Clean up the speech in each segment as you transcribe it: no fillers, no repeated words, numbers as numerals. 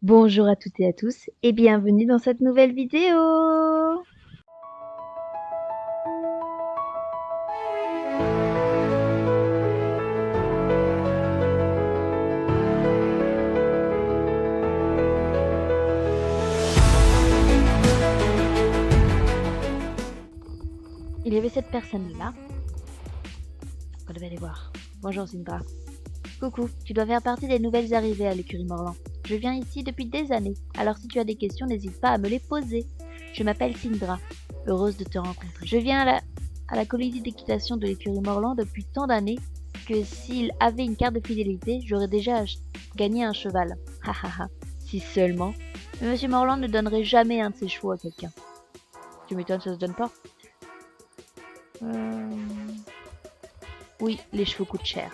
Bonjour à toutes et à tous et bienvenue dans cette nouvelle vidéo. Il y avait cette personne-là. On devait aller voir. Bonjour Sindra. Coucou, tu dois faire partie des nouvelles arrivées à l'écurie Morland. Je viens ici depuis des années, alors si tu as des questions, n'hésite pas à me les poser. Je m'appelle Sindra, heureuse de te rencontrer. Je viens à la colonie d'équitation de l'écurie Morland depuis tant d'années que s'il avait une carte de fidélité, j'aurais déjà gagné un cheval. Hahaha, si seulement. Mais Monsieur Morland ne donnerait jamais un de ses chevaux à quelqu'un. Tu m'étonnes, ça se donne pas. Oui, les chevaux coûtent cher.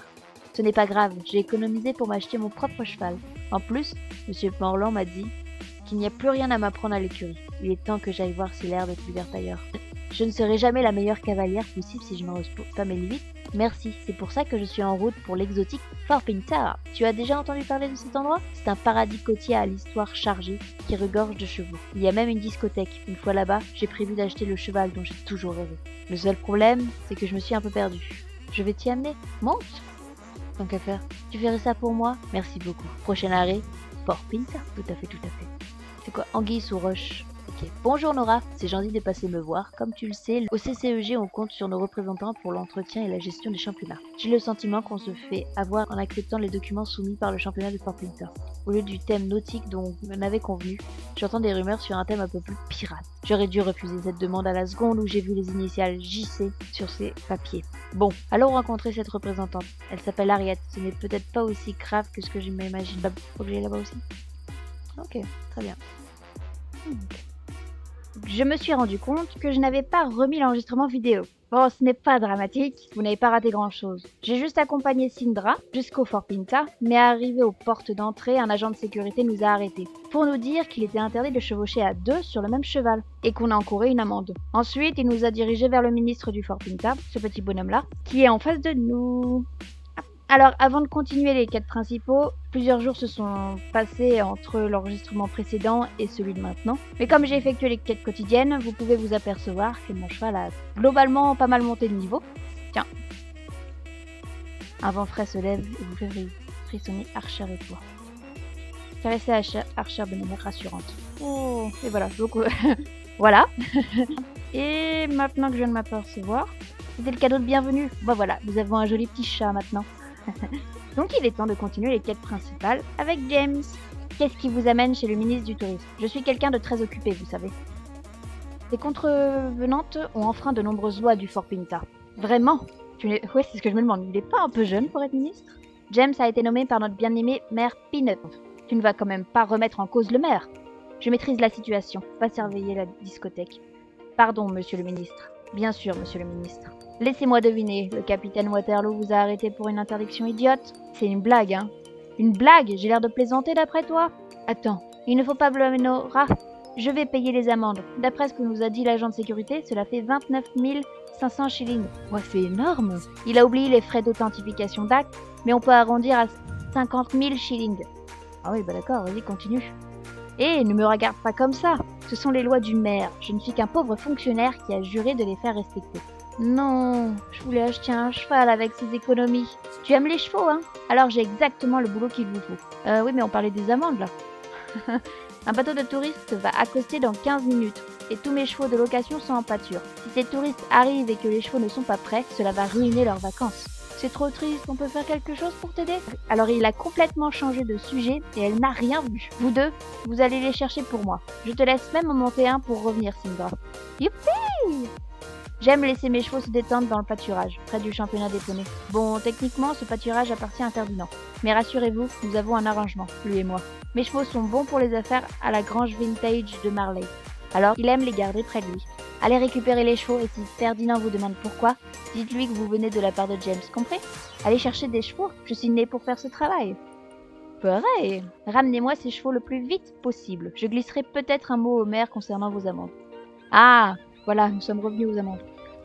Ce n'est pas grave, j'ai économisé pour m'acheter mon propre cheval. En plus, Monsieur Morland m'a dit qu'il n'y a plus rien à m'apprendre à l'écurie. Il est temps que j'aille voir si l'herbe est plus verte ailleurs. Je ne serai jamais la meilleure cavalière possible si je ne repose pas mes limites. Merci, c'est pour ça que je suis en route pour l'exotique Fort Pintar. Tu as déjà entendu parler de cet endroit? C'est un paradis côtier à l'histoire chargée qui regorge de chevaux. Il y a même une discothèque. Une fois là-bas, j'ai prévu d'acheter le cheval dont j'ai toujours rêvé. Le seul problème, c'est que je me suis un peu perdue. Je vais t'y amener. Monte! Tant qu'à faire. Tu ferais ça pour moi? Merci beaucoup. Prochain arrêt, Fort Pintar. Tout à fait, tout à fait. C'est quoi? Anguille sous roche. Ok. Bonjour Nora, c'est gentil de passer me voir. Comme tu le sais, au CCEG, on compte sur nos représentants pour l'entretien et la gestion des championnats. J'ai le sentiment qu'on se fait avoir en acceptant les documents soumis par le championnat de Fort Pintar. Au lieu du thème nautique dont on avait convenu, j'entends des rumeurs sur un thème un peu plus pirate. J'aurais dû refuser cette demande à la seconde où j'ai vu les initiales JC sur ces papiers. Bon, allons rencontrer cette représentante. Elle s'appelle Ariette. Ce n'est peut-être pas aussi grave que ce que je m'imagine. Faut que j'aille là-bas aussi? Ok, très bien. Je me suis rendu compte que je n'avais pas remis l'enregistrement vidéo. Bon, ce n'est pas dramatique, vous n'avez pas raté grand-chose. J'ai juste accompagné Sindra jusqu'au Fort Pintar, mais arrivé aux portes d'entrée, un agent de sécurité nous a arrêtés pour nous dire qu'il était interdit de chevaucher à deux sur le même cheval et qu'on a encouru une amende. Ensuite, il nous a dirigés vers le ministre du Fort Pintar, ce petit bonhomme-là, qui est en face de nous. Alors, avant de continuer les quêtes principaux, plusieurs jours se sont passés entre l'enregistrement précédent et celui de maintenant. Mais comme j'ai effectué les quêtes quotidiennes, vous pouvez vous apercevoir que mon cheval a globalement pas mal monté de niveau. Tiens. Un vent frais se lève et vous fait frissonner Archer et toi. Caressez Archer de manière rassurante. Oh, et voilà, donc voilà. Et maintenant que je viens de m'apercevoir, c'était le cadeau de bienvenue. Bah voilà, nous avons un joli petit chat maintenant. Donc il est temps de continuer les quêtes principales avec James. Qu'est-ce qui vous amène chez le ministre du Tourisme? Je suis quelqu'un de très occupé, vous savez. Les contrevenantes ont enfreint de nombreuses lois du Fort Pintar. Vraiment? Ouais, c'est ce que je me demande. Il est pas un peu jeune pour être ministre? James a été nommé par notre bien-aimé maire Peanut. Tu ne vas quand même pas remettre en cause le maire. Je maîtrise la situation. Va surveiller la discothèque. Pardon, monsieur le ministre. Bien sûr, monsieur le ministre. Laissez-moi deviner, le capitaine Waterloo vous a arrêté pour une interdiction idiote? C'est une blague, hein? Une blague? J'ai l'air de plaisanter d'après toi? Attends, il ne faut pas blâmer Nora. Je vais payer les amendes. D'après ce que nous a dit l'agent de sécurité, cela fait 29 500 shillings. Ouais, c'est énorme. Il a oublié les frais d'authentification d'acte, mais on peut arrondir à 50 000 shillings. Ah oui, bah d'accord, vas-y, continue. Eh, ne me regarde pas comme ça. Ce sont les lois du maire. Je ne suis qu'un pauvre fonctionnaire qui a juré de les faire respecter. Non, je voulais acheter un cheval avec ces économies. Tu aimes les chevaux, hein? Alors j'ai exactement le boulot qu'il vous faut. Oui, mais on parlait des amendes, là. Un bateau de touristes va accoster dans 15 minutes. Et tous mes chevaux de location sont en pâture. Si ces touristes arrivent et que les chevaux ne sont pas prêts, cela va ruiner leurs vacances. C'est trop triste, on peut faire quelque chose pour t'aider? Alors il a complètement changé de sujet et elle n'a rien vu. Vous deux, vous allez les chercher pour moi. Je te laisse même en monter un pour revenir, Sindra. Youpi! J'aime laisser mes chevaux se détendre dans le pâturage, près du championnat des poneys. Bon, techniquement, ce pâturage appartient à Ferdinand. Mais rassurez-vous, nous avons un arrangement, lui et moi. Mes chevaux sont bons pour les affaires à la grange vintage de Marley. Alors, il aime les garder près de lui. Allez récupérer les chevaux et si Ferdinand vous demande pourquoi, dites-lui que vous venez de la part de James, compris? Allez chercher des chevaux, je suis née pour faire ce travail. Pareil. Ramenez-moi ces chevaux le plus vite possible. Je glisserai peut-être un mot au maire concernant vos amendes. Ah, voilà, nous sommes revenus aux amendes.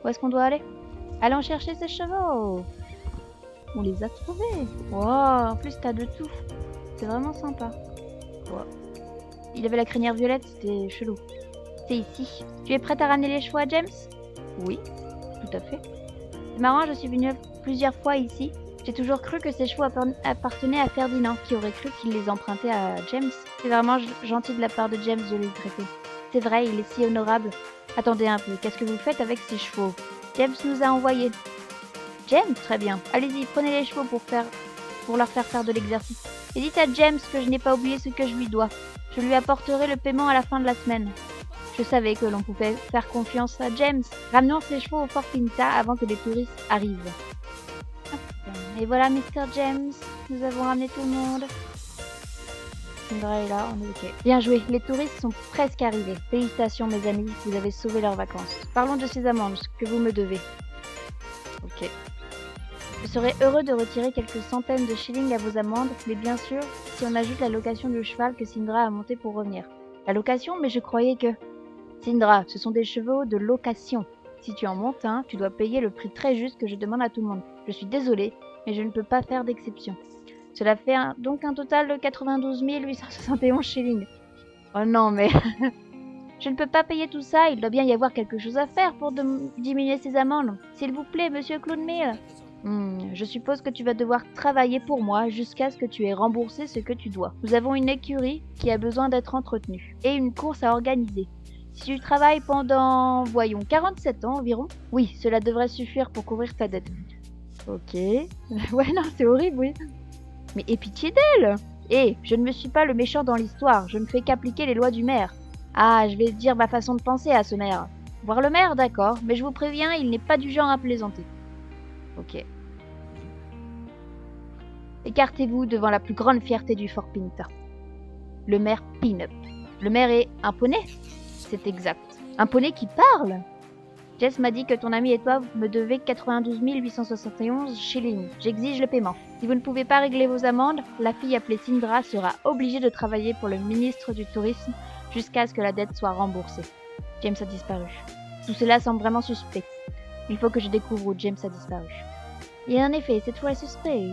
Où est-ce qu'on doit aller? Allons chercher ces chevaux. On les a trouvés. Wow, en plus t'as de tout. C'est vraiment sympa. Wow. il avait la crinière violette, c'était chelou. C'est ici. Tu es prête à ramener les chevaux à James? Oui, tout à fait. C'est marrant, je suis venue plusieurs fois ici. J'ai toujours cru que ces chevaux appartenaient à Ferdinand, qui aurait cru qu'il les empruntait à James. C'est vraiment gentil de la part de James de les traiter. C'est vrai, il est si honorable. Attendez un peu, qu'est-ce que vous faites avec ces chevaux? James nous a envoyés. James, très bien. Allez-y, prenez les chevaux pour leur faire de l'exercice. Et dites à James que je n'ai pas oublié ce que je lui dois. Je lui apporterai le paiement à la fin de la semaine. Je savais que l'on pouvait faire confiance à James. Ramenons ces chevaux au Fort Pinta avant que les touristes arrivent. Et voilà, Mr. James. Nous avons ramené tout le monde. Sindra est là, on est ok. Bien joué, les touristes sont presque arrivés. Félicitations mes amis, vous avez sauvé leurs vacances. Parlons de ces amendes que vous me devez. Ok. Je serais heureux de retirer quelques centaines de shillings à vos amendes, mais bien sûr, si on ajoute la location du cheval que Sindra a monté pour revenir. La location? Mais je croyais que... Sindra, ce sont des chevaux de location. Si tu en montes un, tu dois payer le prix très juste que je demande à tout le monde. Je suis désolée, mais je ne peux pas faire d'exception. Cela fait donc un total de 92 871 shillings. Oh non, mais... Je ne peux pas payer tout ça, il doit bien y avoir quelque chose à faire pour diminuer ces amendes. S'il vous plaît, monsieur Clownmill. Je suppose que tu vas devoir travailler pour moi jusqu'à ce que tu aies remboursé ce que tu dois. Nous avons une écurie qui a besoin d'être entretenue et une course à organiser. Si tu travailles pendant, voyons, 47 ans environ, oui, cela devrait suffire pour couvrir ta dette. Ok. Ouais, non, c'est horrible, oui. Mais aie pitié d'elle! Je ne me suis pas le méchant dans l'histoire, je ne fais qu'appliquer les lois du maire. Ah, je vais dire ma façon de penser à ce maire. Voir le maire, d'accord, mais je vous préviens, il n'est pas du genre à plaisanter. Ok. Écartez-vous devant la plus grande fierté du Fort Pinta. Le maire Pin-Up. Le maire est un poney? C'est exact. Un poney qui parle? Jess m'a dit que ton ami et toi me devez 92 871 shillings. J'exige le paiement. Si vous ne pouvez pas régler vos amendes, la fille appelée Sindra sera obligée de travailler pour le ministre du Tourisme jusqu'à ce que la dette soit remboursée. James a disparu. Tout cela semble vraiment suspect. Il faut que je découvre où James a disparu. Et en effet, c'est très suspect.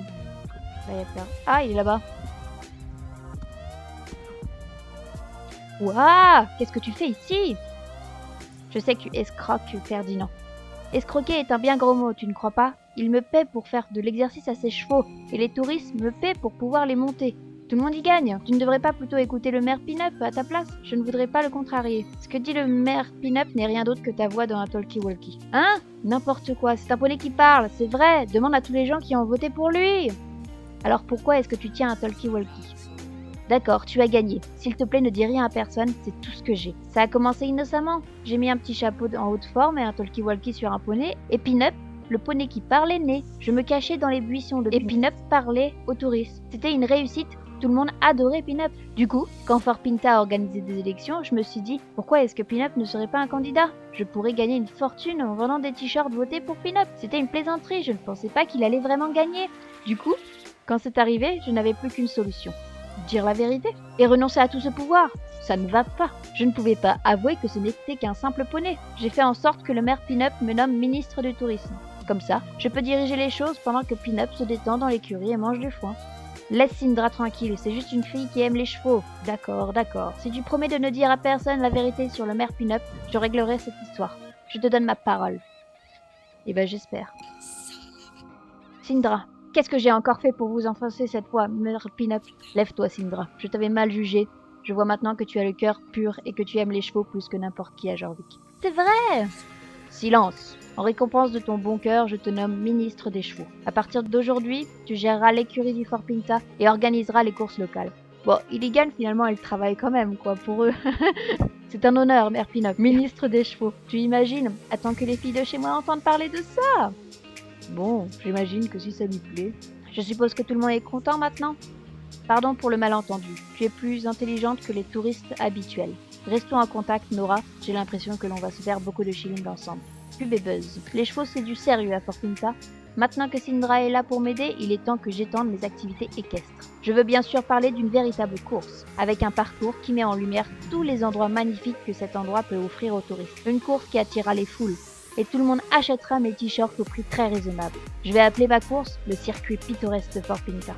Ah, il est là-bas. Ouah! Qu'est-ce que tu fais ici? Je sais que tu escroques Ferdinand. Escroquer est un bien gros mot, tu ne crois pas? Il me paie pour faire de l'exercice à ses chevaux, et les touristes me paient pour pouvoir les monter. Tout le monde y gagne. Tu ne devrais pas plutôt écouter le maire Pin-Up à ta place? Je ne voudrais pas le contrarier. Ce que dit le maire Pin-Up n'est rien d'autre que ta voix dans un talkie-walkie. Hein? N'importe quoi, c'est un poney qui parle, c'est vrai. Demande à tous les gens qui ont voté pour lui. Alors pourquoi est-ce que tu tiens un talkie-walkie? D'accord, tu as gagné. S'il te plaît, ne dis rien à personne, c'est tout ce que j'ai. Ça a commencé innocemment. J'ai mis un petit chapeau en haute forme et un talkie-walkie sur un poney, et Pin-Up, le poney qui parlait, né. Je me cachais dans les buissons et Pin-Up parlait aux touristes. C'était une réussite. Tout le monde adorait Pin-Up. Du coup, quand Fort Pinta a organisé des élections, je me suis dit, pourquoi est-ce que Pin-Up ne serait pas un candidat? Je pourrais gagner une fortune en vendant des t-shirts votés pour Pin-Up. C'était une plaisanterie, je ne pensais pas qu'il allait vraiment gagner. Du coup, quand c'est arrivé, je n'avais plus qu'une solution. Dire la vérité et renoncer à tout ce pouvoir. Ça ne va pas. Je ne pouvais pas avouer que ce n'était qu'un simple poney. J'ai fait en sorte que le maire Pin-Up me nomme ministre du tourisme. Comme ça, je peux diriger les choses pendant que Pin-Up se détend dans l'écurie et mange du foin. Laisse Sindra tranquille, c'est juste une fille qui aime les chevaux. D'accord, d'accord. Si tu promets de ne dire à personne la vérité sur le maire Pin-Up, je réglerai cette histoire. Je te donne ma parole. Eh ben j'espère. Sindra. Qu'est-ce que j'ai encore fait pour vous enfoncer cette fois, Mère Pin-Up? Lève-toi, Sindra. Je t'avais mal jugé. Je vois maintenant que tu as le cœur pur et que tu aimes les chevaux plus que n'importe qui à Jorvik. C'est vrai! Silence! En récompense de ton bon cœur, je te nomme ministre des chevaux. À partir d'aujourd'hui, tu géreras l'écurie du Fort Pinta et organiseras les courses locales. Bon, ils y gagnent finalement, ils travaillent quand même, quoi, pour eux. C'est un honneur, Mère Pin-Up, ministre des chevaux. Tu imagines? Attends que les filles de chez moi entendent parler de ça! Bon, j'imagine que si ça lui plaît. Je suppose que tout le monde est content maintenant? Pardon pour le malentendu. Tu es plus intelligente que les touristes habituels. Restons en contact, Nora. J'ai l'impression que l'on va se faire beaucoup de shillings ensemble. Pub et buzz. Les chevaux, c'est du sérieux à Fort Pinta. Maintenant que Sindra est là pour m'aider, il est temps que j'étende mes activités équestres. Je veux bien sûr parler d'une véritable course, avec un parcours qui met en lumière tous les endroits magnifiques que cet endroit peut offrir aux touristes. Une course qui attirera les foules. Et tout le monde achètera mes t-shirts au prix très raisonnable. Je vais appeler ma course le circuit pittoresque de Fort Pinta.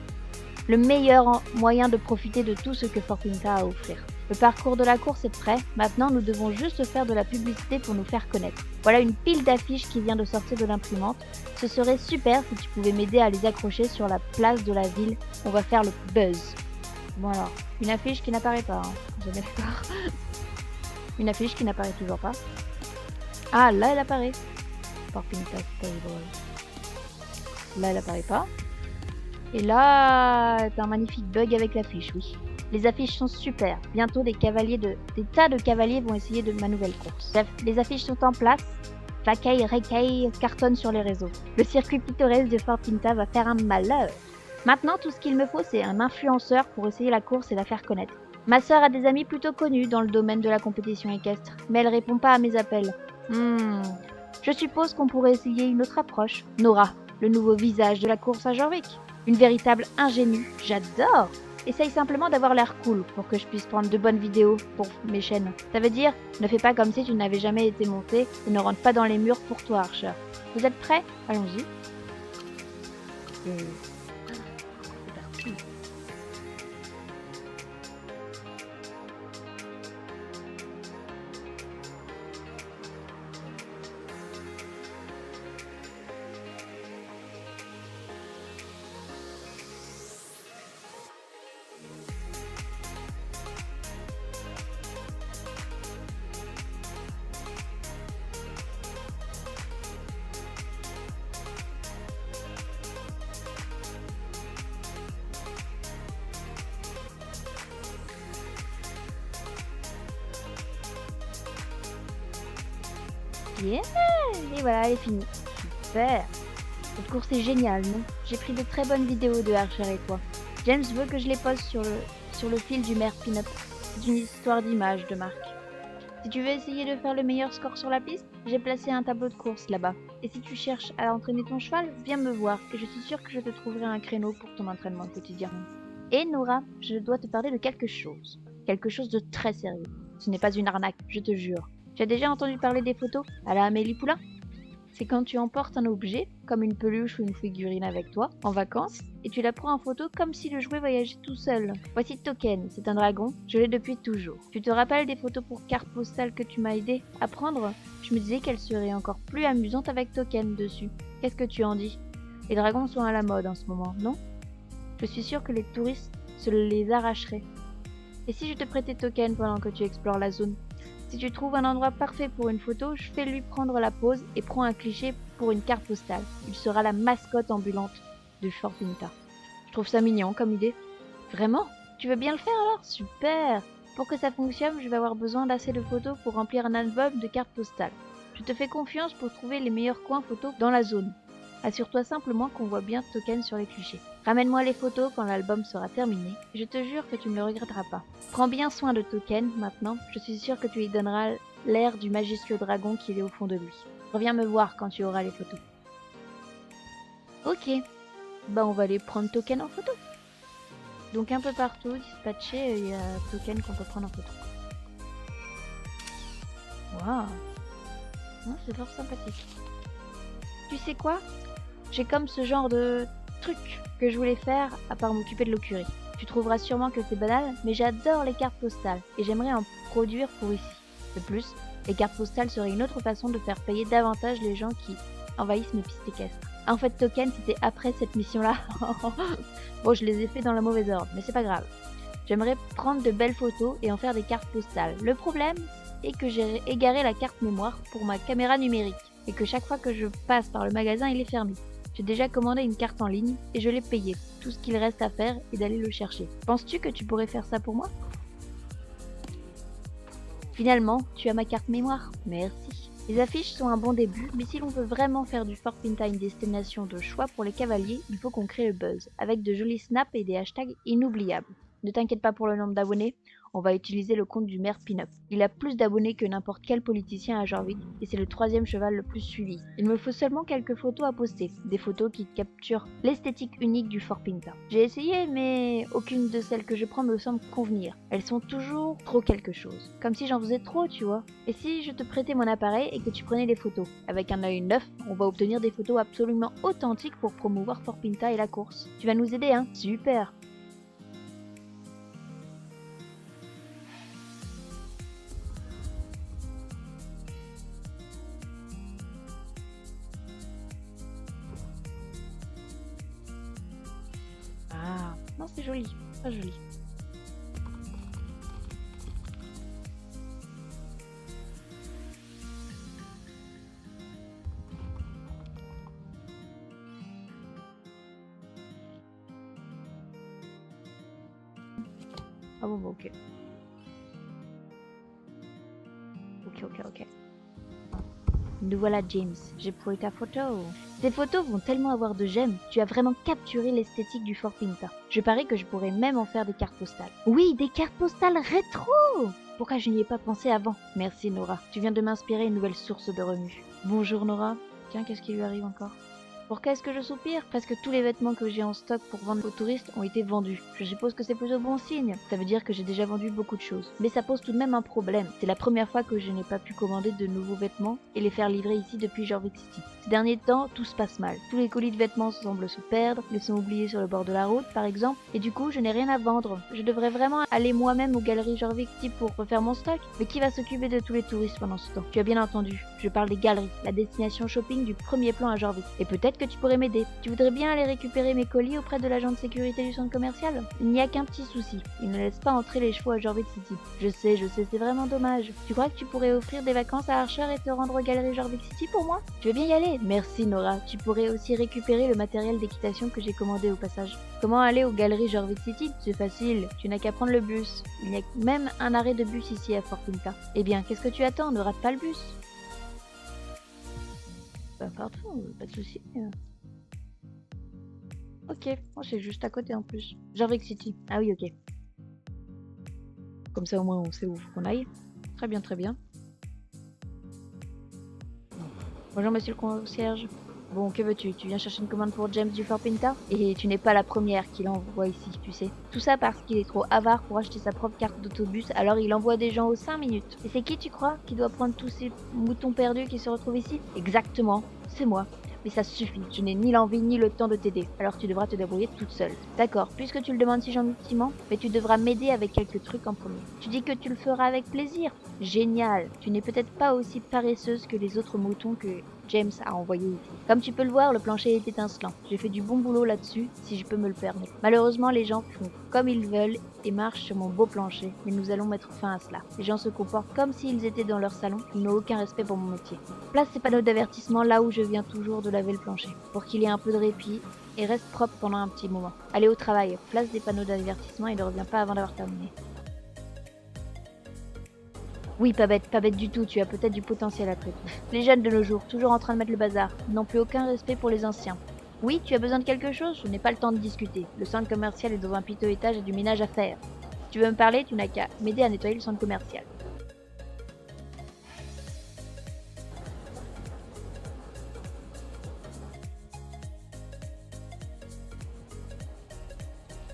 Le meilleur moyen de profiter de tout ce que Fort Pinta a à offrir. Le parcours de la course est prêt, maintenant nous devons juste faire de la publicité pour nous faire connaître. Voilà une pile d'affiches qui vient de sortir de l'imprimante. Ce serait super si tu pouvais m'aider à les accrocher sur la place de la ville. On va faire le buzz. Bon alors, une affiche qui n'apparaît pas, hein. On est d'accord. Une affiche qui n'apparaît toujours pas. Ah, là elle apparaît. Farpinta Stable. Là elle apparaît pas. Et là, t'as un magnifique bug avec l'affiche, oui. Les affiches sont super. Bientôt, des tas de cavaliers vont essayer de ma nouvelle course. Bref, les affiches sont en place. Fakei Rekei cartonne sur les réseaux. Le circuit pittoresque de Fort Pinta va faire un malheur. Maintenant, tout ce qu'il me faut, c'est un influenceur pour essayer la course et la faire connaître. Ma sœur a des amis plutôt connus dans le domaine de la compétition équestre, mais elle répond pas à mes appels. Je suppose qu'on pourrait essayer une autre approche. Nora, le nouveau visage de la course à Jorvik. Une véritable ingénue. J'adore! Essaye simplement d'avoir l'air cool pour que je puisse prendre de bonnes vidéos pour mes chaînes. Ça veut dire, ne fais pas comme si tu n'avais jamais été monté et ne rentre pas dans les murs pour toi, Archer. Vous êtes prêts? Allons-y. C'est parti. Yeah! Et voilà, elle est finie. Super! Cette course est géniale, non? J'ai pris de très bonnes vidéos de Archer et toi. James veut que je les poste sur le fil du maire Pin-Up. C'est une histoire d'image de marque. Si tu veux essayer de faire le meilleur score sur la piste, j'ai placé un tableau de course là-bas. Et si tu cherches à entraîner ton cheval, viens me voir et je suis sûre que je te trouverai un créneau pour ton entraînement quotidien. Et Nora, je dois te parler de quelque chose. Quelque chose de très sérieux. Ce n'est pas une arnaque, je te jure. Tu as déjà entendu parler des photos à la Amélie Poulain? C'est quand tu emportes un objet, comme une peluche ou une figurine avec toi, en vacances, et tu la prends en photo comme si le jouet voyageait tout seul. Voici Token, c'est un dragon, je l'ai depuis toujours. Tu te rappelles des photos pour carte postale que tu m'as aidé à prendre? Je me disais qu'elles seraient encore plus amusantes avec Token dessus. Qu'est-ce que tu en dis? Les dragons sont à la mode en ce moment, non? Je suis sûre que les touristes se les arracheraient. Et si je te prêtais Token pendant que tu explores la zone? Si tu trouves un endroit parfait pour une photo, je fais lui prendre la pose et prends un cliché pour une carte postale. Il sera la mascotte ambulante de Fort Pinta. Je trouve ça mignon comme idée. Vraiment? Tu veux bien le faire alors? Super! Pour que ça fonctionne, je vais avoir besoin d'assez de photos pour remplir un album de cartes postales. Je te fais confiance pour trouver les meilleurs coins photos dans la zone. Assure-toi simplement qu'on voit bien Token sur les clichés. Ramène-moi les photos quand l'album sera terminé, et je te jure que tu ne le regretteras pas. Prends bien soin de Token maintenant, je suis sûre que tu lui donneras l'air du majestueux dragon qu'il est au fond de lui. Reviens me voir quand tu auras les photos. Ok, on va aller prendre Token en photo. Donc un peu partout, dispatché, il y a Token qu'on peut prendre en photo. Waouh, c'est fort sympathique. Tu sais quoi? J'ai comme ce genre de truc que je voulais faire à part m'occuper de l'écurie. Tu trouveras sûrement que c'est banal, mais j'adore les cartes postales et j'aimerais en produire pour ici. De plus, les cartes postales seraient une autre façon de faire payer davantage les gens qui envahissent mes pistes équestres. En fait, Token, c'était après cette mission-là. Bon, je les ai fait dans le mauvais ordre, mais c'est pas grave. J'aimerais prendre de belles photos et en faire des cartes postales. Le problème est que j'ai égaré la carte mémoire pour ma caméra numérique et que chaque fois que je passe par le magasin, il est fermé. J'ai déjà commandé une carte en ligne et je l'ai payée. Tout ce qu'il reste à faire est d'aller le chercher. Penses-tu que tu pourrais faire ça pour moi? Finalement, tu as ma carte mémoire. Merci. Les affiches sont un bon début, mais si l'on veut vraiment faire du Fort Pinta une destination de choix pour les cavaliers, il faut qu'on crée le buzz, avec de jolis snaps et des hashtags inoubliables. Ne t'inquiète pas pour le nombre d'abonnés, on va utiliser le compte du maire Pin-Up. Il a plus d'abonnés que n'importe quel politicien à Jorvik, et c'est le 3e cheval le plus suivi. Il me faut seulement quelques photos à poster, des photos qui capturent l'esthétique unique du Fort Pinta. J'ai essayé, mais aucune de celles que je prends me semble convenir. Elles sont toujours trop quelque chose. Comme si j'en faisais trop, tu vois. Et si je te prêtais mon appareil et que tu prenais des photos? Avec un œil neuf, on va obtenir des photos absolument authentiques pour promouvoir Fort Pinta et la course. Tu vas nous aider, hein? Super! joli, très joli. Ah bon, ok. Ok. Nous voilà James, j'ai pris ta photo. Tes photos vont tellement avoir de j'aime, tu as vraiment capturé l'esthétique du Fort Pinta. Je parie que je pourrais même en faire des cartes postales. Oui, des cartes postales rétro. Pourquoi je n'y ai pas pensé avant? Merci Nora, tu viens de m'inspirer une nouvelle source de revenus. Bonjour Nora. Tiens, qu'est-ce qui lui arrive encore? Pourquoi est-ce que je soupire? Presque tous les vêtements que j'ai en stock pour vendre aux touristes ont été vendus. Je suppose que c'est plutôt bon signe. Ça veut dire que j'ai déjà vendu beaucoup de choses. Mais ça pose tout de même un problème. C'est la première fois que je n'ai pas pu commander de nouveaux vêtements et les faire livrer ici depuis Jorvik City. Ces derniers temps, tout se passe mal. Tous les colis de vêtements semblent se perdre, ils sont oubliés sur le bord de la route par exemple, et du coup je n'ai rien à vendre. Je devrais vraiment aller moi-même aux galeries Jorvik City pour refaire mon stock. Mais qui va s'occuper de tous les touristes pendant ce temps? Tu as bien entendu, je parle des galeries, la destination shopping du premier plan à Jorvik. Et peut-être que tu pourrais m'aider. Tu voudrais bien aller récupérer mes colis auprès de l'agent de sécurité du centre commercial? Il n'y a qu'un petit souci, il ne laisse pas entrer les chevaux à Jorvik City. Je sais, c'est vraiment dommage. Tu crois que tu pourrais offrir des vacances à Archer et te rendre aux galeries Jorvik City pour moi? Tu veux bien y aller? Merci Nora. Tu pourrais aussi récupérer le matériel d'équitation que j'ai commandé au passage. Comment aller aux galeries Jorvik City? C'est facile, tu n'as qu'à prendre le bus. Il y a même un arrêt de bus ici à Fort Pinta. Eh bien, qu'est-ce que tu attends? Ne rate pas le bus. Bah pardon, pas de soucis. Ok, oh, c'est juste à côté en plus. Jorvik City. Ah oui, ok. Comme ça au moins on sait où faut qu'on aille. Très bien, très bien. Bonjour monsieur le concierge. Bon, que veux-tu? Tu viens chercher une commande pour James du Fort Pinta? Et tu n'es pas la première qui l'envoie ici, tu sais. Tout ça parce qu'il est trop avare pour acheter sa propre carte d'autobus, alors il envoie des gens aux 5 minutes. Et c'est qui, tu crois, qui doit prendre tous ces moutons perdus qui se retrouvent ici? Exactement, c'est moi. Mais ça suffit, je n'ai ni l'envie ni le temps de t'aider, alors tu devras te débrouiller toute seule. D'accord, puisque tu le demandes si gentiment, mais tu devras m'aider avec quelques trucs en premier. Tu dis que tu le feras avec plaisir? Génial, tu n'es peut-être pas aussi paresseuse que les autres moutons que James a envoyés ici. Comme tu peux le voir, le plancher est étincelant. J'ai fait du bon boulot là-dessus, si je peux me le permettre. Malheureusement, les gens font comme ils veulent et marchent sur mon beau plancher, mais nous allons mettre fin à cela. Les gens se comportent comme s'ils étaient dans leur salon, ils n'ont aucun respect pour mon métier. Place ces panneaux d'avertissement là où je viens toujours de laver le plancher, pour qu'il y ait un peu de répit et reste propre pendant un petit moment. Allez au travail, place des panneaux d'avertissement et ne reviens pas avant d'avoir terminé. Oui, pas bête du tout, tu as peut-être du potentiel après tout. Les jeunes de nos jours, toujours en train de mettre le bazar, n'ont plus aucun respect pour les anciens. Oui, tu as besoin de quelque chose? Je n'ai pas le temps de discuter. Le centre commercial est dans un piteux étage et du ménage à faire. Si tu veux me parler, tu n'as qu'à m'aider à nettoyer le centre commercial.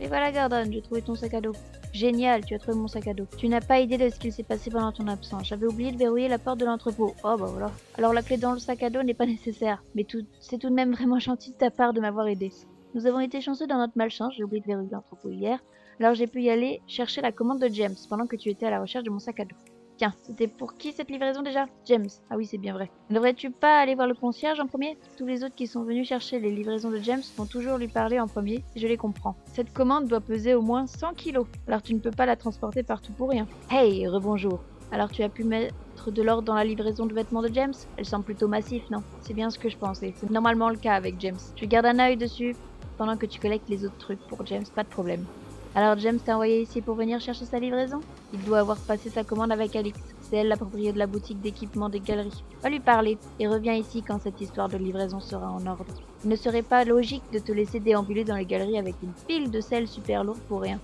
Et voilà Gordon, j'ai trouvé ton sac à dos. Génial, tu as trouvé mon sac à dos. Tu n'as pas idée de ce qu'il s'est passé pendant ton absence. J'avais oublié de verrouiller la porte de l'entrepôt. Oh bah voilà. Alors la clé dans le sac à dos n'est pas nécessaire. Mais c'est tout de même vraiment gentil de ta part de m'avoir aidé. Nous avons été chanceux dans notre malchance, j'ai oublié de verrouiller l'entrepôt hier. Alors j'ai pu y aller chercher la commande de James pendant que tu étais à la recherche de mon sac à dos. Tiens, c'était pour qui cette livraison déjà? James. Ah oui, c'est bien vrai. Ne devrais-tu pas aller voir le concierge en premier? Tous les autres qui sont venus chercher les livraisons de James vont toujours lui parler en premier, et je les comprends. Cette commande doit peser au moins 100 kilos, alors tu ne peux pas la transporter partout pour rien. Hey, rebonjour. Alors tu as pu mettre de l'ordre dans la livraison de vêtements de James? Elle semble plutôt massif, non? C'est bien ce que je pensais. C'est normalement le cas avec James. Je garde un œil dessus pendant que tu collectes les autres trucs pour James, pas de problème. Alors James t'a envoyé ici pour venir chercher sa livraison? Il doit avoir passé sa commande avec Alix. C'est elle la propriétaire de la boutique d'équipement des galeries. Va lui parler et reviens ici quand cette histoire de livraison sera en ordre. Il ne serait pas logique de te laisser déambuler dans les galeries avec une pile de sel super lourde pour rien.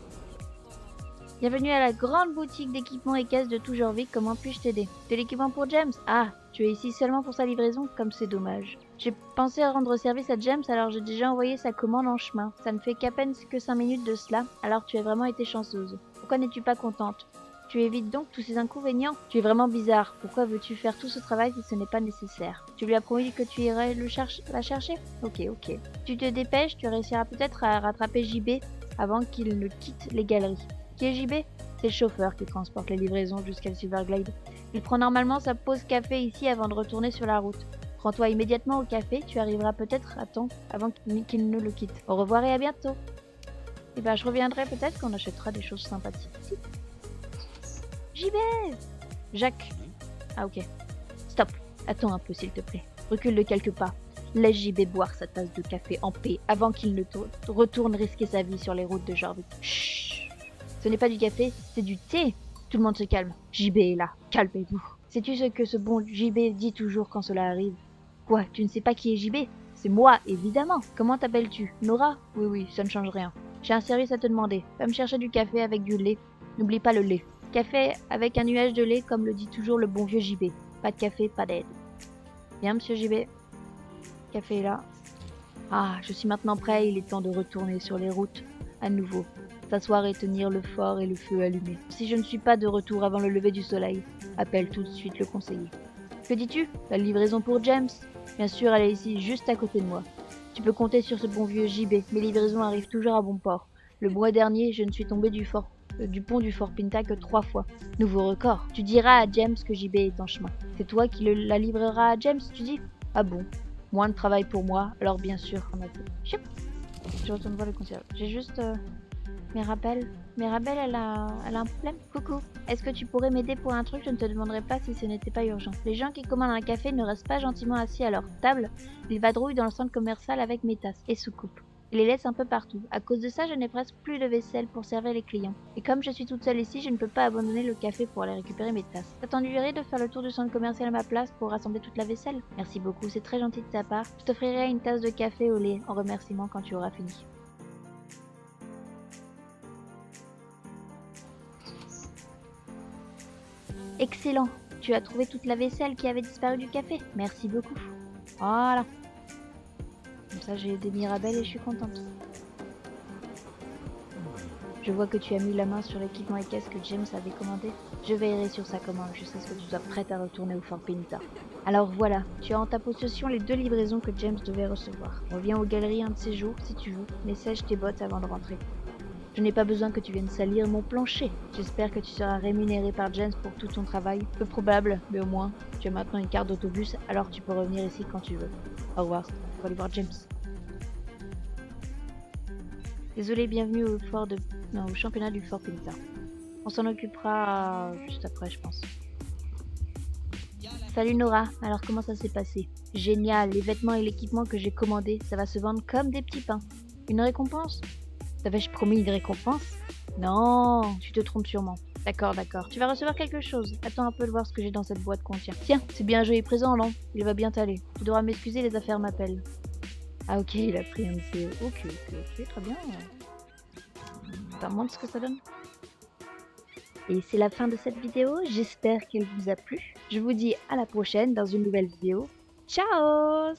Bienvenue à la grande boutique d'équipement et caisses de tout Jorvik, comment puis-je t'aider? De l'équipement pour James? Ah, tu es ici seulement pour sa livraison? Comme c'est dommage. J'ai pensé à rendre service à James, alors j'ai déjà envoyé sa commande en chemin. Ça ne fait qu'à peine que 5 minutes de cela, alors tu as vraiment été chanceuse. Pourquoi n'es-tu pas contente? Tu évites donc tous ces inconvénients? Tu es vraiment bizarre. Pourquoi veux-tu faire tout ce travail si ce n'est pas nécessaire? Tu lui as promis que tu irais la chercher? Ok. Tu te dépêches, tu réussiras peut-être à rattraper JB avant qu'il ne quitte les galeries. Qui est JB? C'est le chauffeur qui transporte les livraisons jusqu'à Silverglade. Il prend normalement sa pause café ici avant de retourner sur la route. Rends-toi immédiatement au café, tu arriveras peut-être à temps avant qu'il ne le quitte. Au revoir et à bientôt. Et ben je reviendrai peut-être qu'on achètera des choses sympathiques ici. J'y vais. Jacques. Ah ok. Stop. Attends un peu s'il te plaît. Recule de quelques pas. Laisse JB boire sa tasse de café en paix avant qu'il ne retourne risquer sa vie sur les routes de Jorvik. Chut. Ce n'est pas du café, c'est du thé. Tout le monde se calme. JB est là. Calmez-vous. Sais-tu ce que ce bon JB dit toujours quand cela arrive? Quoi, tu ne sais pas qui est JB? C'est moi, évidemment. Comment t'appelles-tu? Nora? Oui, oui, ça ne change rien. J'ai un service à te demander. Va me chercher du café avec du lait. N'oublie pas le lait. Café avec un nuage de lait, comme le dit toujours le bon vieux JB. Pas de café, pas d'aide. Bien, monsieur JB. Café est là. Ah, je suis maintenant prêt. Il est temps de retourner sur les routes à nouveau. S'asseoir et tenir le fort et le feu allumé. Si je ne suis pas de retour avant le lever du soleil, appelle tout de suite le conseiller. Que dis-tu? La livraison pour James? Bien sûr, elle est ici, juste à côté de moi. Tu peux compter sur ce bon vieux JB. Mes livraisons arrivent toujours à bon port. Le mois dernier, je ne suis tombé du pont du Fort Pinta que 3 fois. Nouveau record. Tu diras à James que JB est en chemin. C'est toi qui la livreras à James, tu dis? Ah bon? Moins de travail pour moi, alors bien sûr. Choup. Je retourne voir le concierge. J'ai juste... Mirabelle, elle a un problème? Coucou, est-ce que tu pourrais m'aider pour un truc? Je ne te demanderai pas si ce n'était pas urgent. Les gens qui commandent un café ne restent pas gentiment assis à leur table. Ils vadrouillent dans le centre commercial avec mes tasses et soucoupes. Ils les laissent un peu partout. À cause de ça, je n'ai presque plus de vaisselle pour servir les clients. Et comme je suis toute seule ici, je ne peux pas abandonner le café pour aller récupérer mes tasses. Ça t'ennuierait de faire le tour du centre commercial à ma place pour rassembler toute la vaisselle? Merci beaucoup, c'est très gentil de ta part. Je t'offrirai une tasse de café au lait en remerciement quand tu auras fini. Excellent. Tu as trouvé toute la vaisselle qui avait disparu du café. Merci beaucoup. Voilà. Comme ça, j'ai des Mirabelles et je suis contente. Je vois que tu as mis la main sur l'équipement et caisse que James avait commandé. Je veillerai sur sa commande jusqu'à ce que tu sois prête à retourner au Fort Pinta. Alors voilà, tu as en ta possession les 2 livraisons que James devait recevoir. Reviens aux galeries un de ces jours si tu veux, mais sèche tes bottes avant de rentrer. Je n'ai pas besoin que tu viennes salir mon plancher. J'espère que tu seras rémunéré par James pour tout ton travail. Peu probable, mais au moins, tu as maintenant une carte d'autobus, alors tu peux revenir ici quand tu veux. Au revoir, on va aller voir James. Désolé, bienvenue au championnat du Fort Pinta. On s'en occupera juste après, je pense. Salut Nora, alors comment ça s'est passé? Génial, les vêtements et l'équipement que j'ai commandés, ça va se vendre comme des petits pains. Une récompense? T'avais-je promis une récompense? Non, tu te trompes sûrement. D'accord, d'accord. Tu vas recevoir quelque chose. Attends un peu de voir ce que j'ai dans cette boîte contient. Tiens, c'est bien un joli présent, non? Il va bien t'aller. Tu devras m'excuser, les affaires m'appellent. Ah ok, il a pris un CO. Ok, très bien. Attends, montre ce que ça donne. Et c'est la fin de cette vidéo. J'espère qu'elle vous a plu. Je vous dis à la prochaine dans une nouvelle vidéo. Ciao!